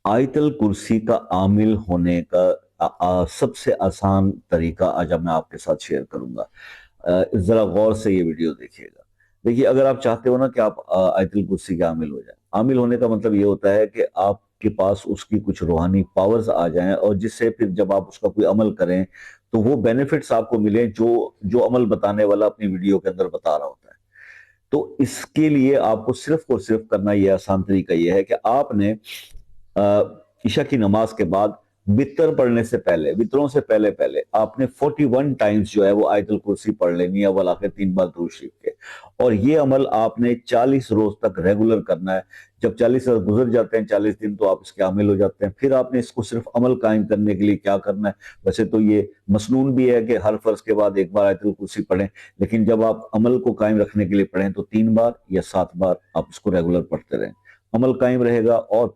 आयतल कुर्सी का आमिल होने का सबसे आसान तरीका आज मैं आपके साथ शेयर करूंगा। जरा गौर से ये वीडियो देखिएगा। देखिए, अगर आप चाहते हो ना कि आप आयतल कुर्सी के आमिल हो जाए, आमिल होने का मतलब ये होता है कि आपके पास उसकी कुछ रूहानी पावर्स आ जाएं और जिससे फिर जब आप उसका कोई अमल करें तो वो बेनिफिट्स आपको मिले जो जो अमल बताने वाला अपनी वीडियो के अंदर बता रहा होता है। तो इसके लिए आपको सिर्फ और सिर्फ करना यह आसान तरीका यह है कि आपने ईशा की नमाज के बाद वितर पढ़ने से पहले, वितरों से पहले पहले आपने 41 टाइम्स जो है वो आयतल कुर्सी पढ़ लेनी है, वल आखिर 3 बार दुरूद शरीफ के। और ये अमल आपने 40 रोज तक रेगुलर करना है। जब 40 रोज गुजर जाते हैं, 40 दिन, तो आप इसके आमिल हो जाते हैं। फिर आपने इसको सिर्फ अमल कायम करने के लिए क्या करना है, वैसे तो ये मसनून भी है कि हर फर्ज के बाद एक बार आयतल कुर्सी पढ़ें, लेकिन जब आप अमल को कायम रखने के लिए पढ़ें तो 3 बार या 7 बार आप इसको रेगुलर पढ़ते रहें। अमल कायम रहेगा और